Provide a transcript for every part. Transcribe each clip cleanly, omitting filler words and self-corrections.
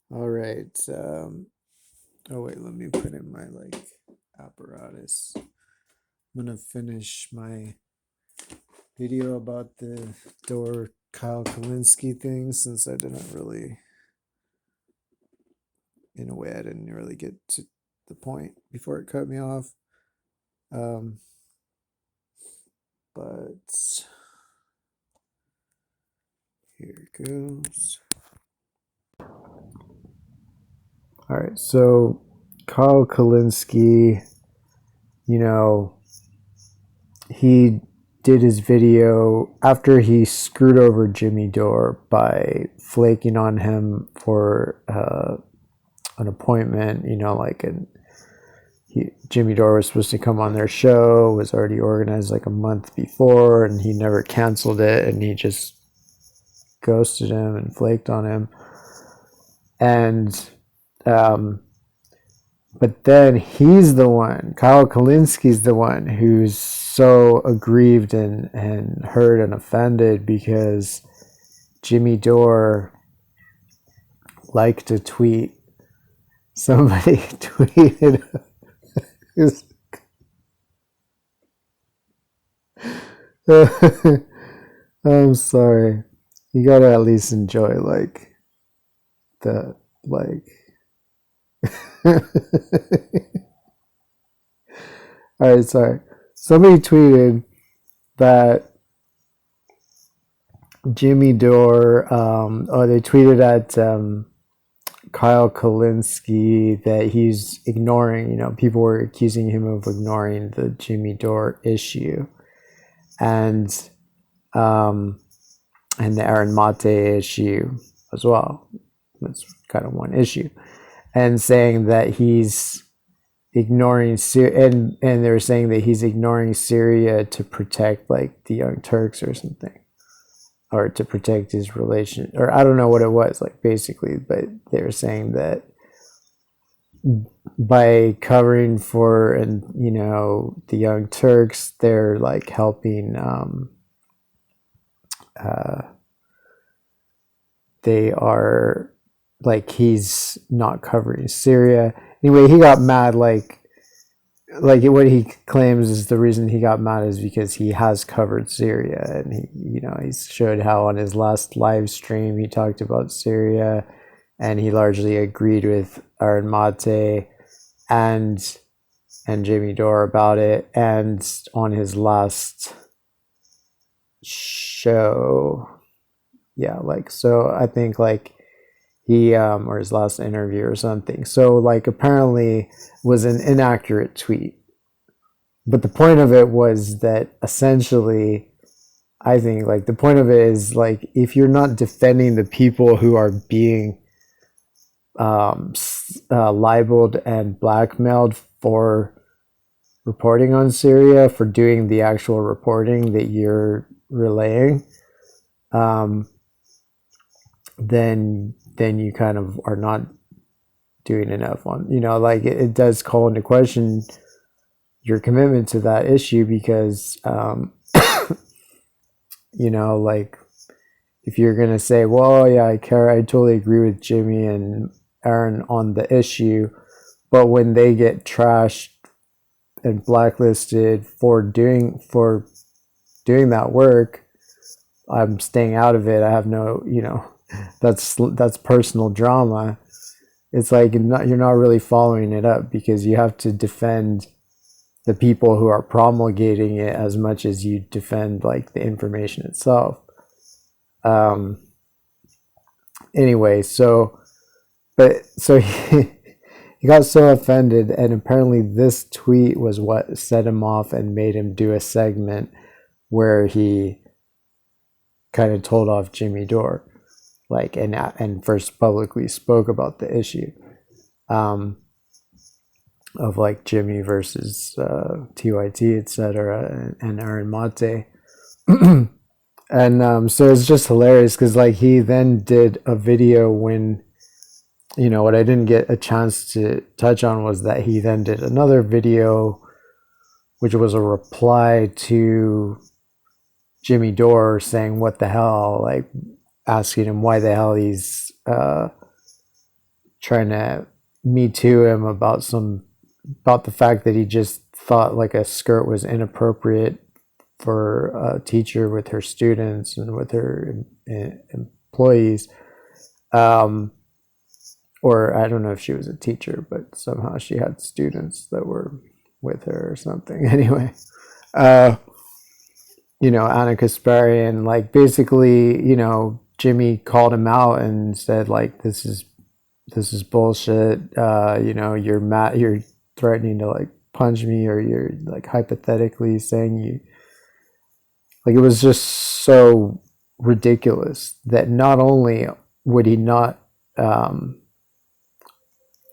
All right. Oh wait, let me put in my apparatus. I'm gonna finish my video about the Dore Kyle Kulinski thing since I didn't really, in a way, I didn't really get to the point before it cut me off. Um, but here it goes. All right, so Kyle Kulinski, you know, he did his video after he screwed over Jimmy Dore by flaking on him for an appointment. Jimmy Dore was supposed to come on their show, was already organized like a month before, and he never canceled it, and he just ghosted him and flaked on him. And but then he's the one, Kyle Kulinski's the one who's so aggrieved and hurt and offended because Jimmy Dore liked to tweet. Somebody tweeted. I'm sorry. You gotta at least enjoy the like. All right, sorry. Somebody tweeted that Jimmy Dore, they tweeted at Kyle Kulinski that he's ignoring, people were accusing him of ignoring the Jimmy Dore issue and the Aaron Mate issue as well. That's kind of one issue. And saying that he's ignoring and they're saying that he's ignoring Syria to protect like the Young Turks or something, or to protect his relation, or I don't know what it was like basically, but they were saying that by covering for the Young Turks, they're like helping they are like he's not covering Syria. Anyway, he got mad like what he claims is the reason he got mad is because he has covered Syria, and he showed how on his last live stream he talked about Syria, and he largely agreed with Aaron Mate and Jamie Dore about it. And on his last show, so I think he or his last interview or something. So apparently was an inaccurate tweet. But the point of it was that essentially I think the point of it is if you're not defending the people who are being libeled and blackmailed for reporting on Syria, for doing the actual reporting that you're relaying, then you kind of are not doing enough on, it does call into question your commitment to that issue because, if you're going to say, well, yeah, I totally agree with Jimmy and Aaron on the issue, but when they get trashed and blacklisted for doing that work, I'm staying out of it. I have no, that's personal drama. It's you're not really following it up because you have to defend the people who are promulgating it as much as you defend the information itself. Anyway, so he got so offended, and apparently this tweet was what set him off and made him do a segment where he kind of told off Jimmy Dore, and first publicly spoke about the issue of Jimmy versus TYT, etc., and Aaron Mate. And so it's just hilarious because he then did a video when, what I didn't get a chance to touch on was that he then did another video which was a reply to Jimmy Dore saying what the hell, asking him why the hell he's trying to me too him about the fact that he just thought like a skirt was inappropriate for a teacher with her students and with her employees. Or I don't know if she was a teacher, but somehow she had students that were with her or something. Anyway, Anna Kasparian, like basically, Jimmy called him out and said like, this is bullshit. You're threatening to like punch me, or you're like hypothetically saying you, like, it was just so ridiculous that not only would he not, it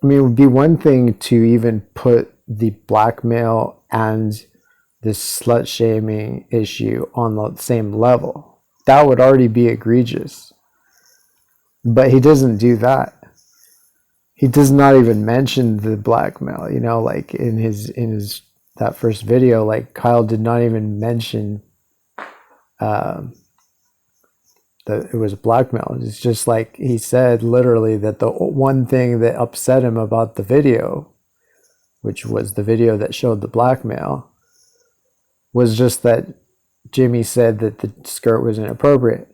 would be one thing to even put the blackmail and this slut shaming issue on the same level. That would already be egregious. But he doesn't do that. He does not even mention the blackmail, like in his that first video, like Kyle did not even mention that it was blackmail. It's just like he said literally that the one thing that upset him about the video, which was the video that showed the blackmail, was just that Jimmy said that the skirt was inappropriate.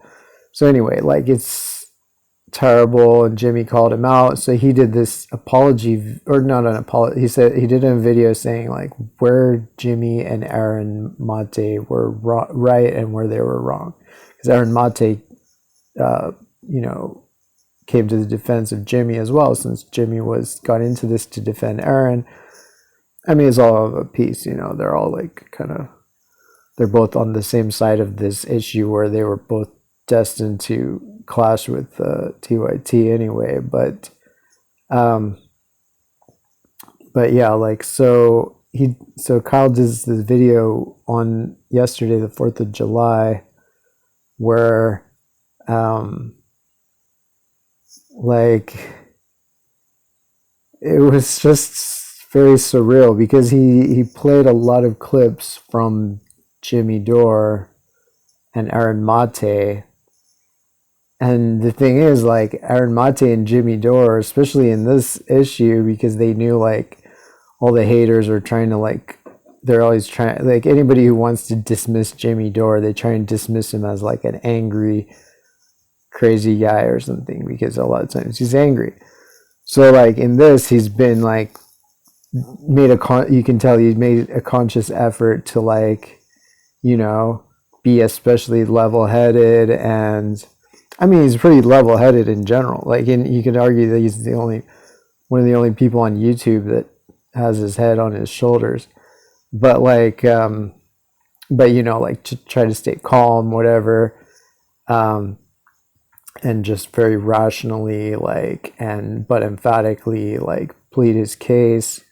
So anyway, like, it's terrible, and Jimmy called him out. So he did this apology, or not an apology. He said he did a video saying like where Jimmy and Aaron Mate were right and where they were wrong, because Aaron Mate, came to the defense of Jimmy as well, since Jimmy got into this to defend Aaron. I mean, it's all of a piece, they're all like they're both on the same side of this issue where they were both destined to clash with TYT anyway. But yeah, like, so Kyle does this video on yesterday, the 4th of July, where like, it was just very surreal, because he played a lot of clips from Jimmy Dore and Aaron Mate. And the thing is, like, Aaron Mate and Jimmy Dore, especially in this issue, because they knew like all the haters are trying to, like, they're always trying, like, anybody who wants to dismiss Jimmy Dore, they try and dismiss him as like an angry, crazy guy or something, because a lot of times he's angry. So like in this, he's been like you can tell he made a conscious effort to, like, be especially level-headed. And I mean, he's pretty level-headed in general. Like, you could argue that he's one of the only people on YouTube that has his head on his shoulders. But like, like, to try to stay calm, whatever, and just very rationally, like, but emphatically, like, plead his case.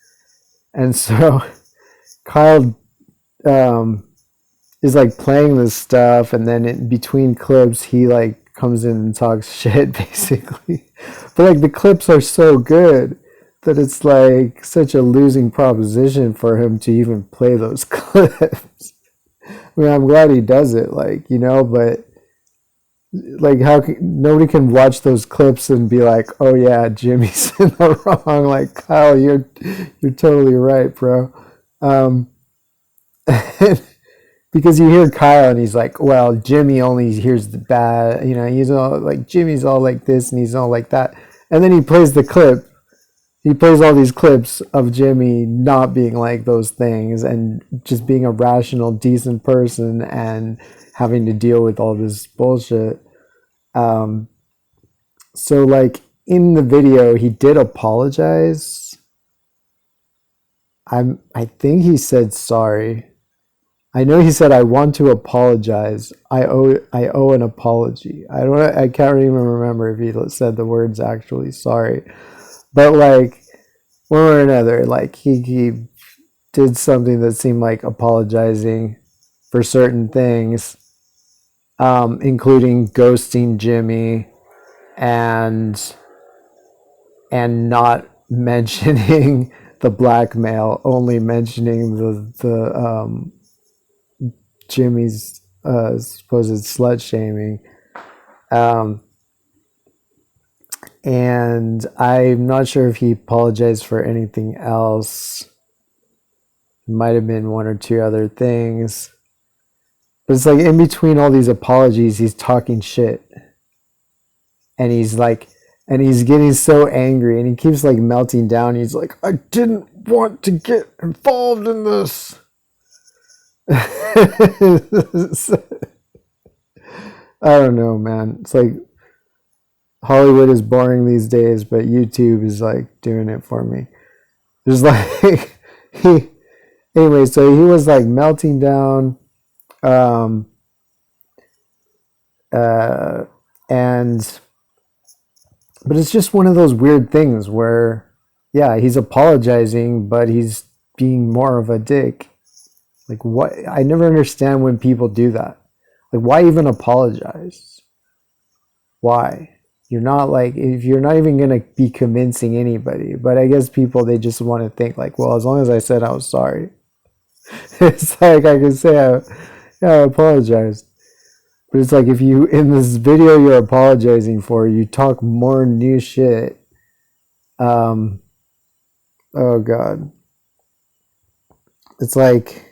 And so Kyle is like playing this stuff, and then in between clips he like comes in and talks shit, basically. But like, the clips are so good that it's like such a losing proposition for him to even play those clips. I mean, I'm glad he does it, like, but like, nobody can watch those clips and be like, oh yeah, Jimmy's in the wrong. Like, Kyle, you're totally right, bro. Because you hear Kyle and he's like, well, Jimmy only hears the bad, he's all like, Jimmy's all like this and he's all like that. And then he plays the clip. He plays all these clips of Jimmy not being like those things and just being a rational, decent person and having to deal with all this bullshit. So like, in the video, he did apologize. I think he said sorry. I know he said, I want to apologize. I owe an apology. I can't even remember if he said the words actually sorry. But like, one way or another, like, he did something that seemed like apologizing for certain things, including ghosting Jimmy and not mentioning the blackmail, only mentioning the Jimmy's supposed slut shaming. And I'm not sure if he apologized for anything else. It might have been one or two other things. But it's like in between all these apologies, he's talking shit. And he's like, and he's getting so angry and he keeps like melting down. He's like, I didn't want to get involved in this. I don't know, man. It's like Hollywood is boring these days, but YouTube is like doing it for me. There's like anyway, so he was like melting down, and but it's just one of those weird things where, yeah, he's apologizing, but he's being more of a dick. Like, what? I never understand when people do that. Like, why even apologize? Why? You're not like, if you're not even going to be convincing anybody. But I guess people, they just want to think like, well, as long as I said I was sorry. It's like I can say, I apologized. But it's like if you, in this video you're apologizing for, you talk more new shit. Oh God. It's like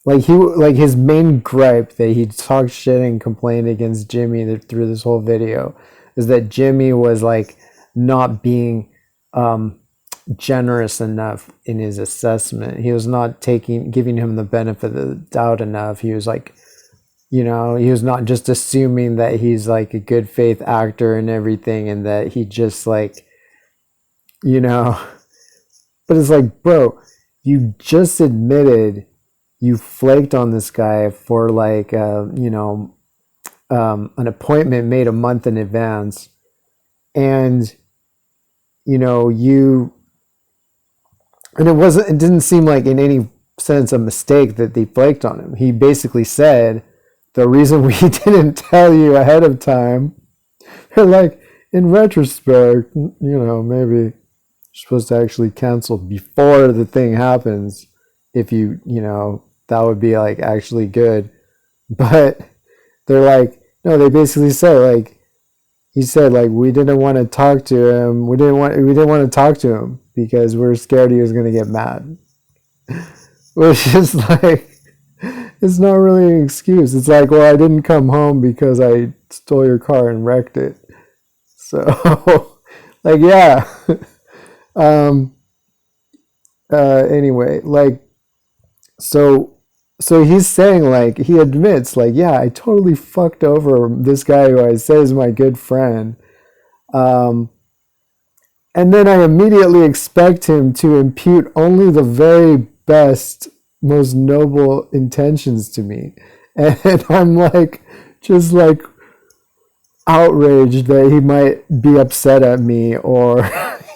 his main gripe that he talked shit and complained against Jimmy through this whole video is that Jimmy was like not being generous enough in his assessment. He was not giving him the benefit of the doubt enough. He was like, you know, he was not just assuming that he's like a good faith actor and everything, and that he just like, you know, but it's like, bro, you just admitted you flaked on this guy for like, you know, an appointment made a month in advance. And, you know, and it didn't seem like in any sense a mistake that they flaked on him. He basically said, the reason we didn't tell you ahead of time, like, in retrospect, you know, maybe you're supposed to actually cancel before the thing happens. If you know, that would be like actually good. But they're like, no, they basically said like, he said like, we didn't want to talk to him. We didn't want to talk to him because we're scared he was going to get mad. Which is like, it's not really an excuse. It's like, well, I didn't come home because I stole your car and wrecked it. So like, yeah. Anyway, like, so he's saying like, he admits like, yeah, I totally fucked over this guy who I say is my good friend. And then I immediately expect him to impute only the very best, most noble intentions to me. And I'm like, just like outraged that he might be upset at me, or,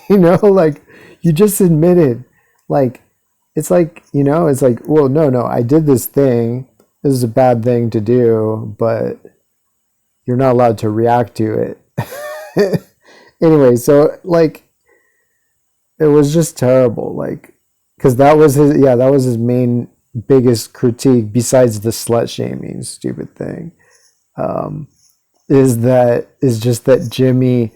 you know, like, you just admitted, like, it's like, you know, it's like, well, no, I did this thing. This is a bad thing to do, but you're not allowed to react to it. Anyway, so like, it was just terrible. Like, because that was his main biggest critique, besides the slut shaming stupid thing, is just that Jimmy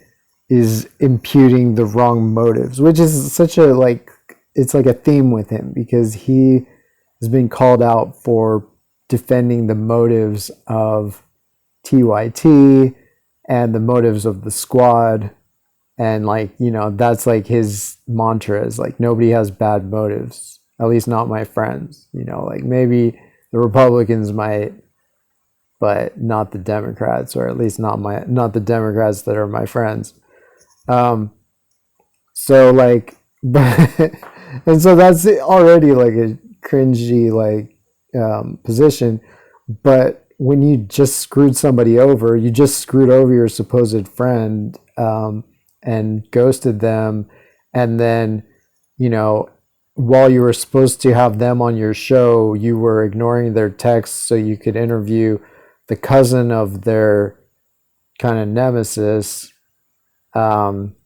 is imputing the wrong motives, which is such a like, it's like a theme with him, because he has been called out for defending the motives of TYT and the motives of the squad. And like, you know, that's like his mantra is like, nobody has bad motives, at least not my friends. You know, like maybe the Republicans might, but not the Democrats, or at least not the Democrats that are my friends. So like, but, and so that's already like a cringy like position. But when you just screwed somebody over, you just screwed over your supposed friend, and ghosted them, and then, you know, while you were supposed to have them on your show, you were ignoring their texts so you could interview the cousin of their kind of nemesis. And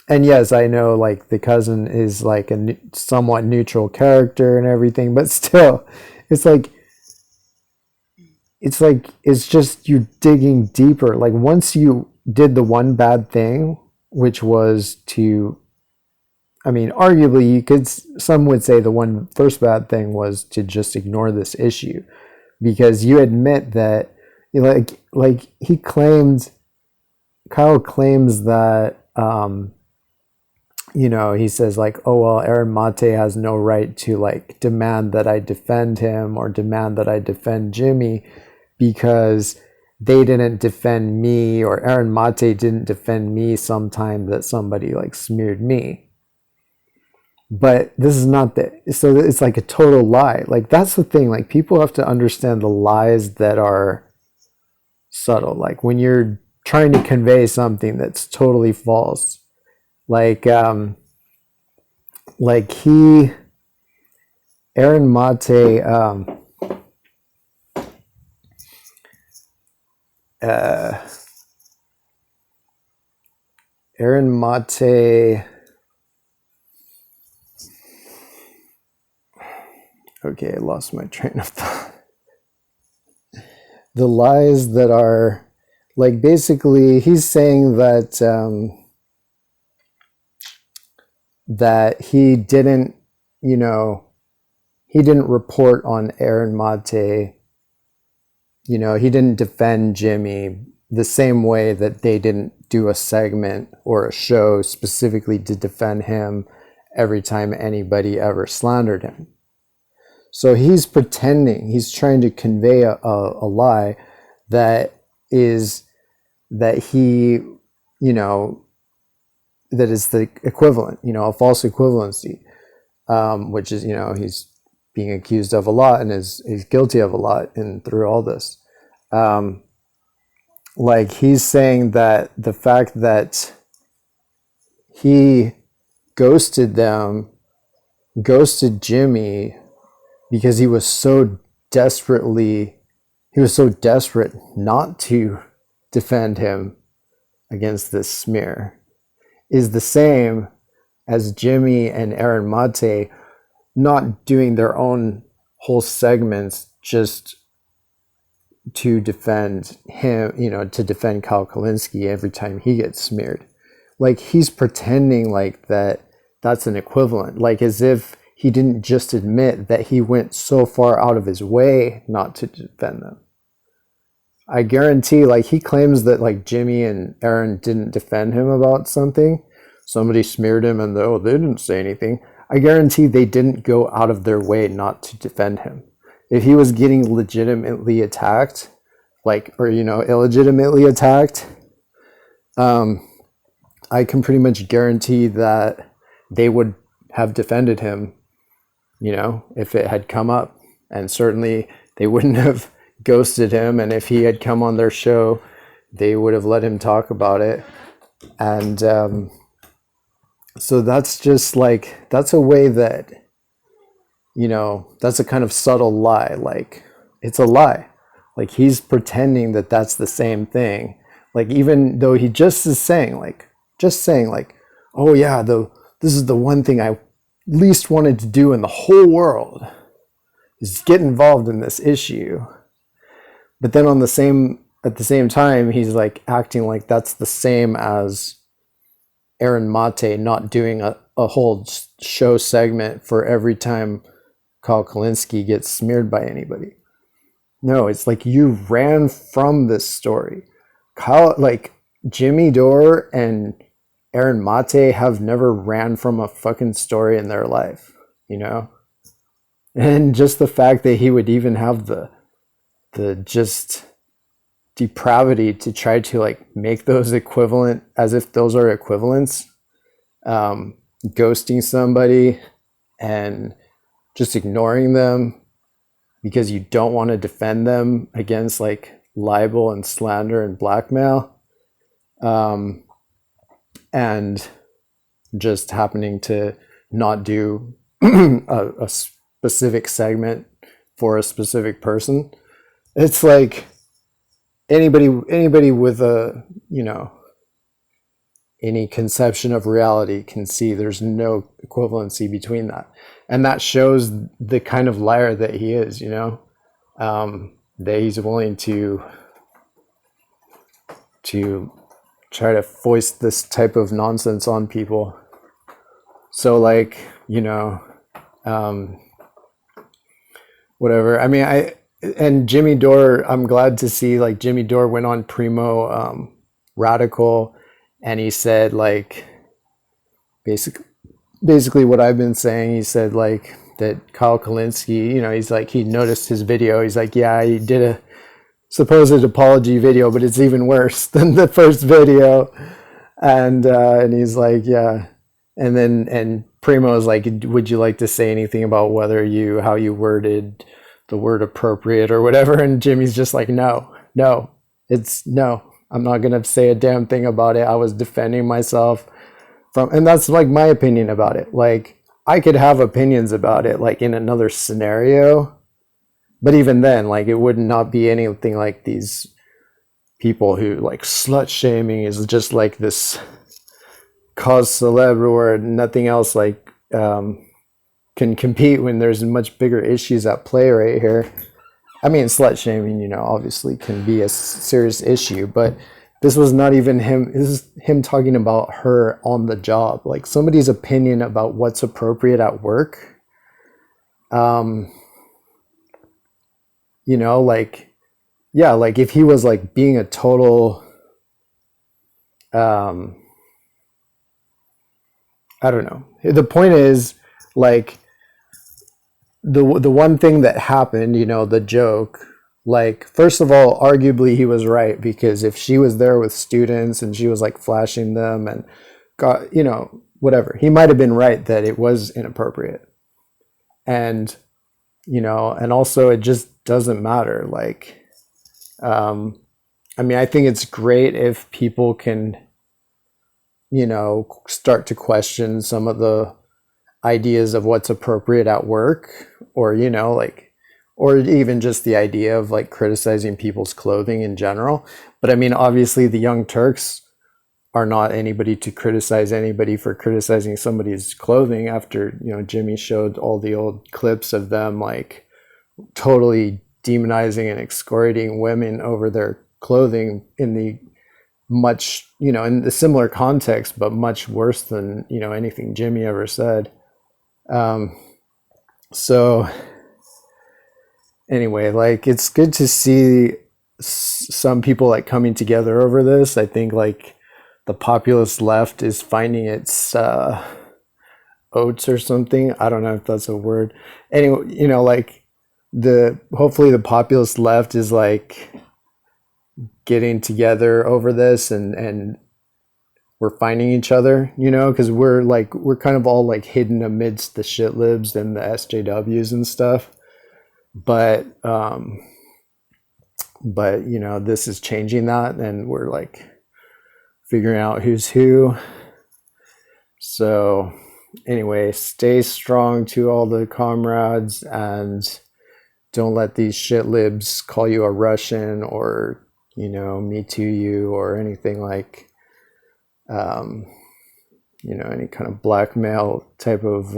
yes, I know like the cousin is like a somewhat neutral character and everything, but still, it's like, it's like it's just you digging deeper. Like once you did the one bad thing, which was to, I mean, arguably you could, some would say the one first bad thing was to just ignore this issue, because you admit that, like he claimed, Kyle claims that, he says like, oh, well, Aaron Mate has no right to like demand that I defend him or demand that I defend Jimmy because they didn't defend me, or Aaron Mate didn't defend me sometime that somebody like smeared me. But this is not the, so it's like a total lie. Like that's the thing, like people have to understand the lies that are subtle. Like when you're trying to convey something that's totally false, like Aaron Mate, Aaron Mate, okay, I lost my train of thought. The lies that are, like, basically he's saying that that he didn't, he didn't report on Aaron Mate, he didn't defend Jimmy the same way that they didn't do a segment or a show specifically to defend him every time anybody ever slandered him. So he's pretending, he's trying to convey a lie that is, that he, that is the equivalent, a false equivalency, which is, he's being accused of a lot and is guilty of a lot and through all this. Like he's saying that the fact that he ghosted Jimmy because he was so desperate not to defend him against this smear, is the same as Jimmy and Aaron Mate not doing their own whole segments just to defend him, to defend Kyle Kulinski every time he gets smeared. Like he's pretending like that's an equivalent, like as if he didn't just admit that he went so far out of his way not to defend them. I guarantee, like he claims that like Jimmy and Aaron didn't defend him about something. Somebody smeared him and they didn't say anything. I guarantee they didn't go out of their way not to defend him. If he was getting legitimately attacked, illegitimately attacked, I can pretty much guarantee that they would have defended him, if it had come up. And certainly they wouldn't have ghosted him. And if he had come on their show, they would have let him talk about it. And so that's just like, that's a way that, that's a kind of subtle lie. Like it's a lie. Like he's pretending that that's the same thing. Like even though he just is saying like, oh yeah, this is the one thing I least wanted to do in the whole world is get involved in this issue. But then at the same time, he's like acting like that's the same as Aaron Mate not doing a whole show segment for every time Kyle Kulinski gets smeared by anybody. No, it's like you ran from this story. Jimmy Dore and Aaron Mate have never ran from a fucking story in their life, And just the fact that he would even have the just depravity to try to like make those equivalent, as if those are equivalents, ghosting somebody and just ignoring them because you don't want to defend them against like libel and slander and blackmail, and just happening to not do a specific segment for a specific person. It's like anybody with a, any conception of reality can see there's no equivalency between that. And that shows the kind of liar that he is, that he's willing to try to foist this type of nonsense on people. So like, whatever. I mean, and Jimmy Dore, I'm glad to see like Jimmy Dore went on Primo Radical, and he said like basically what I've been saying. He said like that Kyle Kulinski, he's like, he noticed his video. He's like, yeah, he did a supposed apology video, but it's even worse than the first video. And he's like, yeah. And Primo is like, would you like to say anything about how you worded the word appropriate or whatever? And Jimmy's just like, no, I'm not going to say a damn thing about it. I was defending myself and that's like my opinion about it. Like, I could have opinions about it, like in another scenario, but even then, like, it would not be anything like these people who like slut shaming is just like this cause celebre where nothing else like can compete when there's much bigger issues at play right here. I mean, slut shaming, obviously can be a serious issue, but this was not even him. This is him talking about her on the job, like somebody's opinion about what's appropriate at work. Like, yeah, like if he was like being a total, I don't know. The point is, like, the one thing that happened, the joke, like, first of all, arguably he was right, because if she was there with students and she was like flashing them and got, whatever, he might have been right that it was inappropriate. And, and also it just doesn't matter. Like, I mean, I think it's great if people can, start to question some of the ideas of what's appropriate at work, or, like, or even just the idea of like criticizing people's clothing in general. But I mean, obviously the Young Turks are not anybody to criticize anybody for criticizing somebody's clothing after, Jimmy showed all the old clips of them like totally demonizing and excoriating women over their clothing in the much, in the similar context, but much worse than, anything Jimmy ever said. So anyway, like, it's good to see some people like coming together over this. I think like the populist left is finding its oats or something. I don't know if that's a word. Anyway, like hopefully the populist left is like getting together over this, and we're finding each other, because we're kind of all like hidden amidst the shit libs and the SJWs and stuff. But this is changing that, and we're like figuring out who's who. So anyway, stay strong to all the comrades, and don't let these shit libs call you a Russian or, me too you, or anything like, any kind of blackmail type of,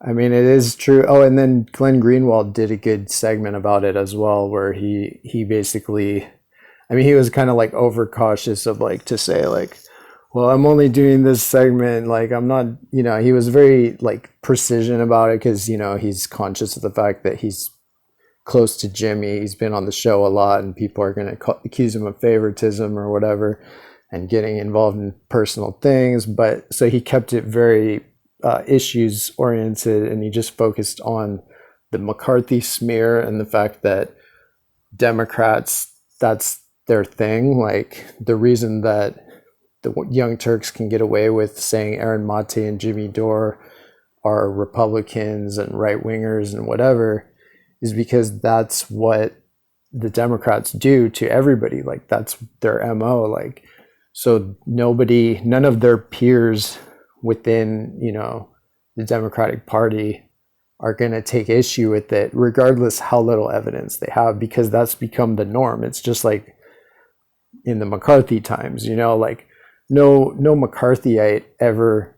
I mean, it is true. Oh, and then Glenn Greenwald did a good segment about it as well, where he basically, I mean, he was kind of like overcautious of like to say like, well, I'm only doing this segment, like I'm not, he was very like precision about it, because, he's conscious of the fact that he's close to Jimmy. He's been on the show a lot, and people are going to accuse him of favoritism or whatever and getting involved in personal things. But so he kept it very issues oriented, and he just focused on the McCarthy smear and the fact that Democrats, that's their thing. Like, the reason that the Young Turks can get away with saying Aaron Mate and Jimmy Dore are Republicans and right-wingers and whatever is because that's what the Democrats do to everybody. Like, that's their MO. Like, so none of their peers within, the Democratic Party are going to take issue with it, regardless how little evidence they have, because that's become the norm. It's just like in the McCarthy times, like no McCarthyite ever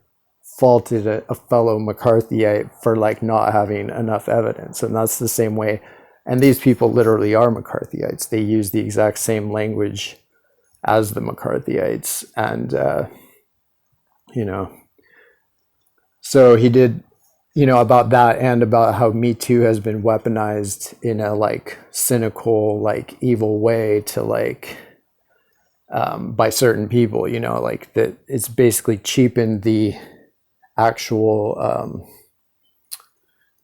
faulted a fellow McCarthyite for like not having enough evidence. And that's the same way And these people literally are McCarthyites. They use the exact same language as the McCarthyites. And, you know, so he did, you know, about that, and about how Me Too has been weaponized in a like cynical, like evil way to like, by certain people, you know, like that it's basically cheapened the actual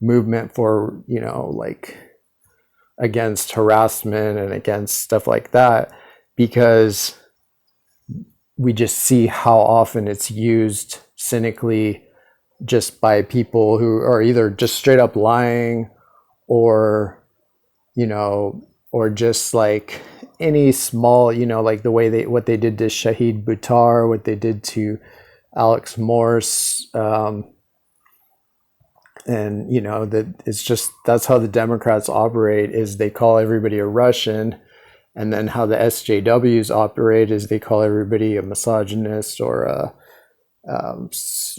movement for, you know, like against harassment and against stuff like that, because we just see how often it's used cynically just by people who are either just straight up lying, or, you know, or just like any small, you know, like the way what they did to Shahid Buttar, what they did to Alex Morse, and, you know, that it's just, that's how the Democrats operate, is they call everybody a Russian. And then how the SJWs operate is they call everybody a misogynist or a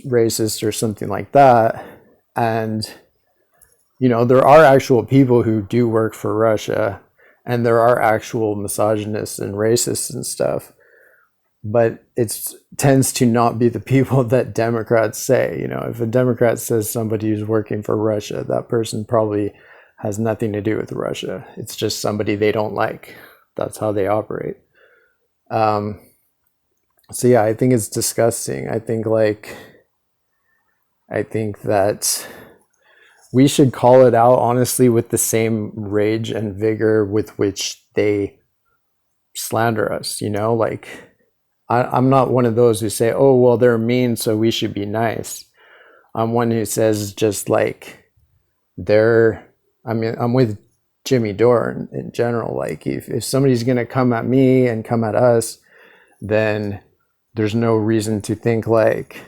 racist or something like that. And, you know, there are actual people who do work for Russia, and there are actual misogynists and racists and stuff, but it tends to not be the people that Democrats say. You know, if a Democrat says somebody who's working for Russia, that person probably has nothing to do with Russia. It's just somebody they don't like. That's how they operate. So yeah, I think it's disgusting. I think that we should call it out, honestly, with the same rage and vigor with which they slander us, you know? Like, I'm not one of those who say, oh, well, they're mean, so we should be nice. I'm one who says just like, I'm with Jimmy Dore in general. Like, if somebody's going to come at me and come at us, then there's no reason to think like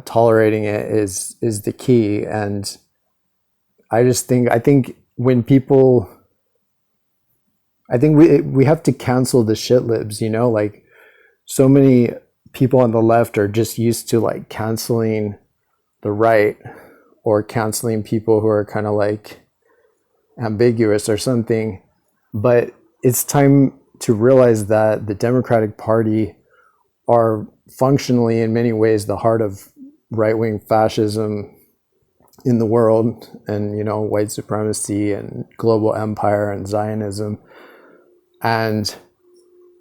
tolerating it is the key. And I think when people, I think we have to cancel the shit libs, you know, like so many people on the left are just used to like canceling the right, or canceling people who are kind of like ambiguous or something. But it's time to realize that the Democratic Party are functionally in many ways the heart of right-wing fascism in the world, and, you know, white supremacy and global empire and Zionism. And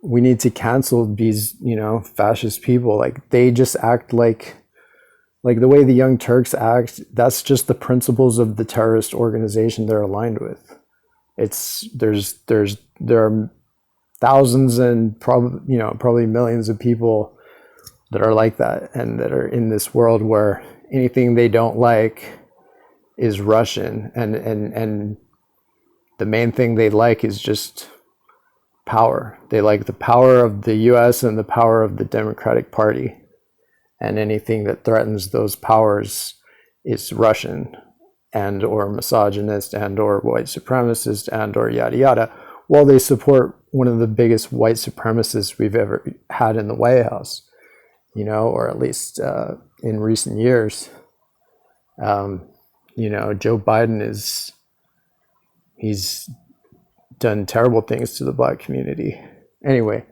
we need to cancel these, you know, fascist people. Like, they just act like the way the Young Turks act. That's just the principles of the terrorist organization they're aligned with. There are thousands and probably millions of people that are like that, and that are in this world where anything they don't like is Russian, and the main thing they like is just power. They like the power of the US and the power of the Democratic Party, and anything that threatens those powers is Russian, and or misogynist, and or white supremacist, and or yada yada, while they support one of the biggest white supremacists we've ever had in the White House, you know, or at least in recent years. You know, Joe Biden he's done terrible things to the Black community. Anyway,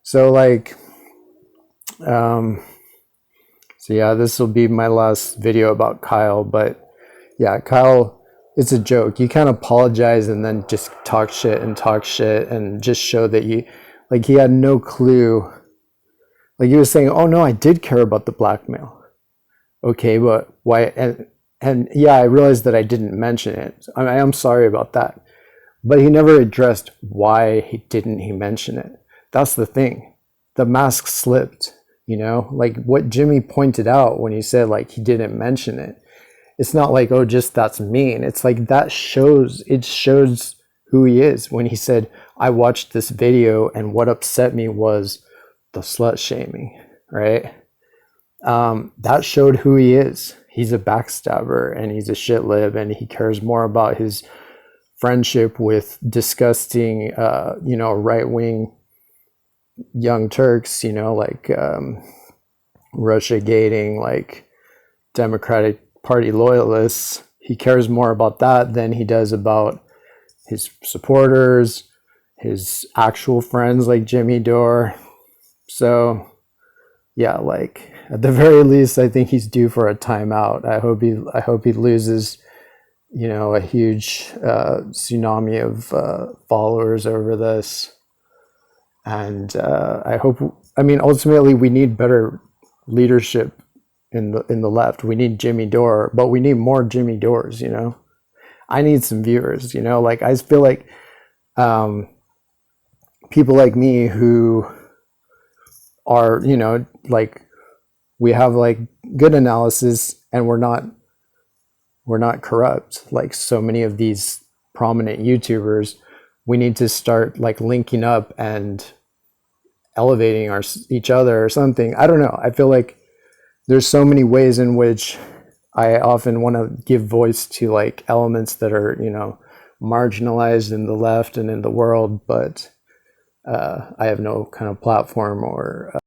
so like, so yeah, this will be my last video about Kyle. But yeah, Kyle, it's a joke. You can't apologize and then just talk shit and just show that he had no clue. Like, he was saying, oh no, I did care about the blackmail. Okay, but why? And yeah, I realized that I didn't mention it. I am sorry about that. But he never addressed why he mention it. That's the thing. The mask slipped, you know? Like what Jimmy pointed out when he said like he didn't mention it. It's not like, oh, just that's mean. It's like it shows who he is. When he said, I watched this video and what upset me was the slut shaming, right? That showed who he is. He's a backstabber and he's a shit lib, and he cares more about his friendship with disgusting, right-wing young Turks, like Russia gating, like Democratic Party loyalists. he cares more about that than he does about his supporters, his actual friends like Jimmy Dore. So yeah, like at the very least, I think he's due for a timeout. I hope he loses, a huge tsunami of followers over this. And I mean, ultimately, we need better leadership in the left. We need Jimmy Dore, but we need more Jimmy Dores. I need some viewers. Like I feel like people like me who are, like we have like good analysis, and we're not corrupt like so many of these prominent YouTubers. We need to start like linking up and elevating each other or something. I don't know. I feel like there's so many ways in which I often want to give voice to like elements that are, marginalized in the left and in the world, but I have no kind of platform or